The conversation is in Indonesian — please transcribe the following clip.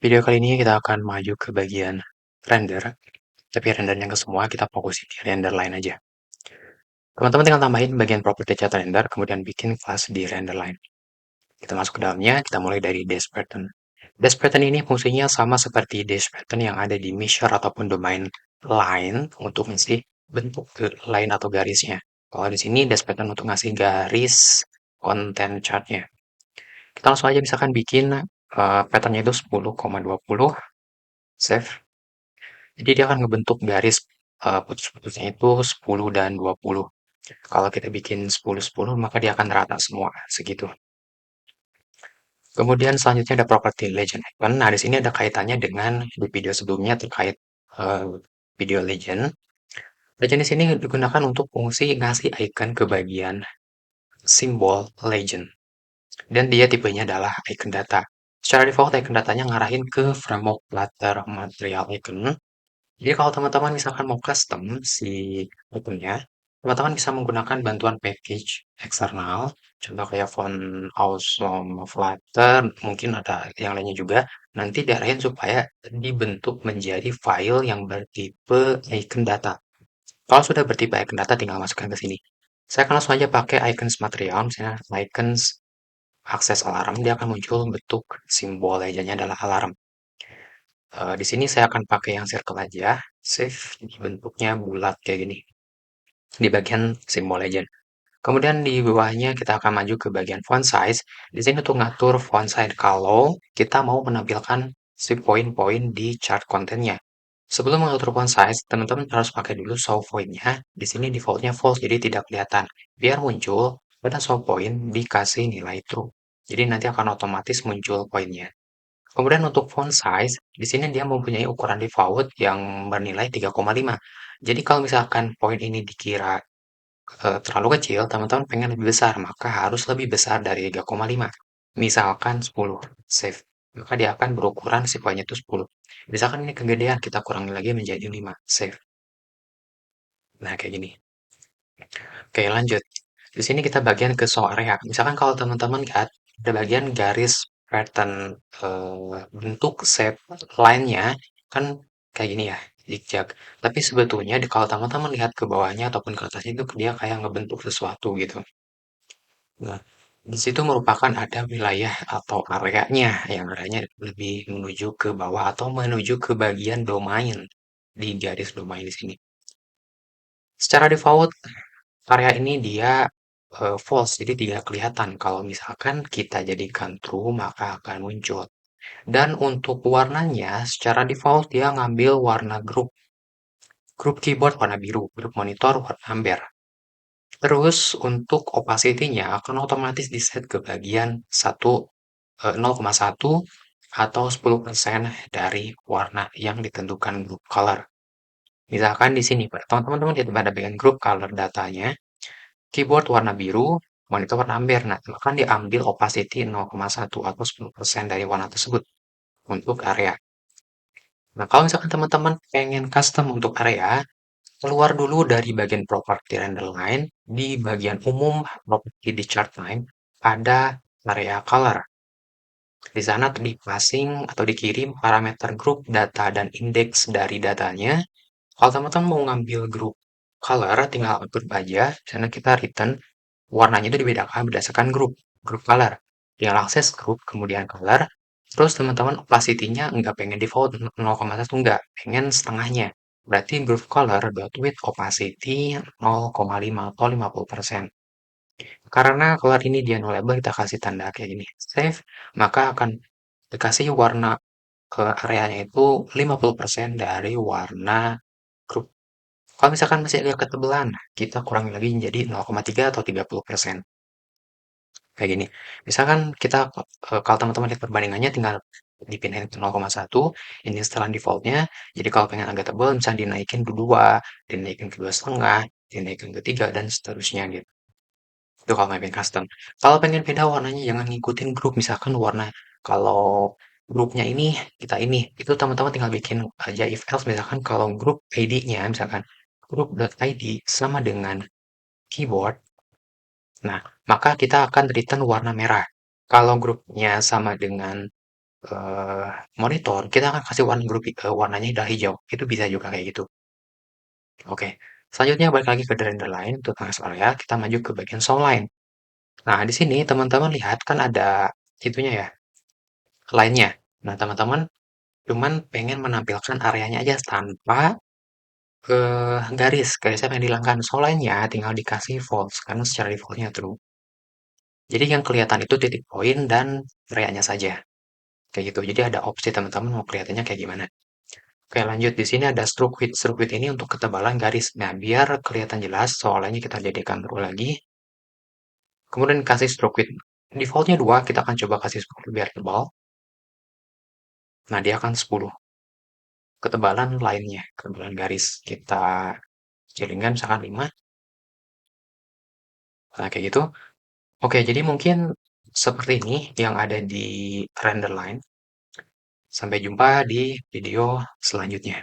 Video kali ini kita akan maju ke bagian render, tapi render yang ke semua kita fokusin di render line aja. Teman-teman tinggal tambahin bagian property chat render, kemudian bikin kelas di render line. Kita masuk ke dalamnya, kita mulai dari dash pattern. Dash pattern ini fungsinya sama seperti dash pattern yang ada di measure ataupun domain line untuk ngasih bentuk ke line atau garisnya. Kalau di sini dash pattern untuk ngasih garis content chartnya. Kita langsung aja misalkan bikin patternnya itu 10,20, save. Jadi dia akan ngebentuk garis putus-putusnya itu 10 dan 20. Kalau kita bikin 10-10, maka dia akan rata semua, segitu. Kemudian selanjutnya ada property legend icon. Nah, di sini ada kaitannya dengan di video sebelumnya terkait eh, video legend. Legend di sini digunakan untuk fungsi ngasih icon ke bagian simbol legend. Dan dia tipenya adalah icon data. Secara default, icon datanya ngarahin ke framework Flutter Material Icon. Jadi kalau teman-teman misalkan mau custom si ikonnya, teman-teman bisa menggunakan bantuan package eksternal, contoh kayak font awesome Flutter, mungkin ada yang lainnya juga. Nanti diarahin supaya dibentuk menjadi file yang bertipe icon data. Kalau sudah bertipe icon data, tinggal masukkan ke sini. Saya akan langsung aja pakai icons material, misalnya icons akses alarm, dia akan muncul bentuk simbol legendnya adalah alarm. Di sini saya akan pakai yang circle aja, save, jadi bentuknya bulat kayak gini, di bagian simbol legend. Kemudian di bawahnya kita akan maju ke bagian font size. Di sini untuk ngatur font size kalau kita mau menampilkan si poin-poin di chart kontennya. Sebelum mengatur font size, teman-teman harus pakai dulu show point-nya. Di sini defaultnya false, jadi tidak kelihatan. Biar muncul pada show point dikasih nilai true. Jadi nanti akan otomatis muncul poinnya. Kemudian untuk font size, di sini dia mempunyai ukuran default yang bernilai 3,5. Jadi kalau misalkan poin ini dikira terlalu kecil, teman-teman pengen lebih besar, maka harus lebih besar dari 3,5. Misalkan 10, save. Maka dia akan berukuran si poinnya itu 10. Misalkan ini kegedean, kita kurangi lagi menjadi 5, save. Nah, kayak gini. Oke, lanjut. Di sini kita bagian ke show area. Misalkan kalau teman-teman lihat, ada bagian garis pattern bentuk shape line-nya kan kayak gini ya, zigzag. Tapi sebetulnya kalau teman-teman lihat ke bawahnya ataupun ke atasnya itu dia kayak ngebentuk sesuatu gitu. Nah, di situ merupakan ada wilayah atau areanya yang areanya lebih menuju ke bawah atau menuju ke bagian domain di garis domain di sini. Secara default area ini dia false, jadi tidak kelihatan. Kalau misalkan kita jadikan true, maka akan muncul. Dan untuk warnanya, secara default dia ngambil warna grup. Grup keyboard warna biru, grup monitor warna amber. Terus untuk opacity-nya akan otomatis di-set ke bagian 0,1 atau 10% dari warna yang ditentukan grup color. Misalkan di sini, teman-teman lihat pada bagian grup color datanya, keyboard warna biru, monitor warna amber. Nah, akan diambil opacity 0,1 atau 10% dari warna tersebut untuk area. Nah, kalau misalkan teman-teman pengen custom untuk area, keluar dulu dari bagian property render line, di bagian umum property di chart time, ada area color. Di sana dipasing atau dikirim parameter grup data dan indeks dari datanya. Kalau teman-teman mau ngambil grup color, tinggal grup aja. Di sana kita return warnanya itu dibedakan berdasarkan grup color. Tinggal akses grup, kemudian color. Terus teman-teman opacity-nya nggak pengen default 0,1, nggak, pengen setengahnya. Berarti grup color dot with opacity 0,5 atau 50%. Karena color ini dia nullable, kita kasih tanda kayak gini. Save, maka akan dikasih warna ke areanya itu 50% dari warna grup. Kalau misalkan masih agak ketebelan, kita kurangi lagi menjadi 0,3 atau 30%. Kayak gini. Misalkan kita kalau teman-teman lihat perbandingannya tinggal dipindahin ke 0,1, ini setelan defaultnya. Jadi kalau pengen agak tebal, bisa dinaikin ke 2, dinaikin ke 2,5, dinaikin ke 3, dan seterusnya gitu. Itu kalau mapping custom. Kalau pengen beda warnanya jangan ngikutin grup. Misalkan warna kalau grupnya ini, kita ini. Itu teman-teman tinggal bikin aja if else. Misalkan kalau grup ID-nya, misalkan group.id sama dengan keyboard. Nah, maka kita akan return warna merah. Kalau grupnya sama dengan eee, monitor, kita akan kasih warna grup warnanya udah hijau, itu bisa juga kayak gitu. Oke, selanjutnya balik lagi ke render line untuk transfer ya, kita maju ke bagian sound line. Nah, di sini teman-teman lihat kan ada itunya ya, line-nya. Nah, teman-teman cuman pengen menampilkan areanya aja tanpa garis yang dihilangkan. Sound line-nya tinggal dikasih false, karena secara default-nya true. Jadi yang kelihatan itu titik poin dan areanya saja. Kayak gitu. Jadi ada opsi teman-teman mau kelihatannya kayak gimana. Oke, lanjut. Di sini ada stroke width. Stroke width ini untuk ketebalan garis. Nah, biar kelihatan jelas, soalnya kita jadikan true lagi. Kemudian kasih stroke width. Defaultnya 2, kita akan coba kasih 10 biar tebal. Nah, dia akan 10. Ketebalan lainnya, ketebalan garis. Kita kecilkan misalkan 5. Nah, kayak gitu. Oke, jadi mungkin seperti ini yang ada di render line. Sampai jumpa di video selanjutnya.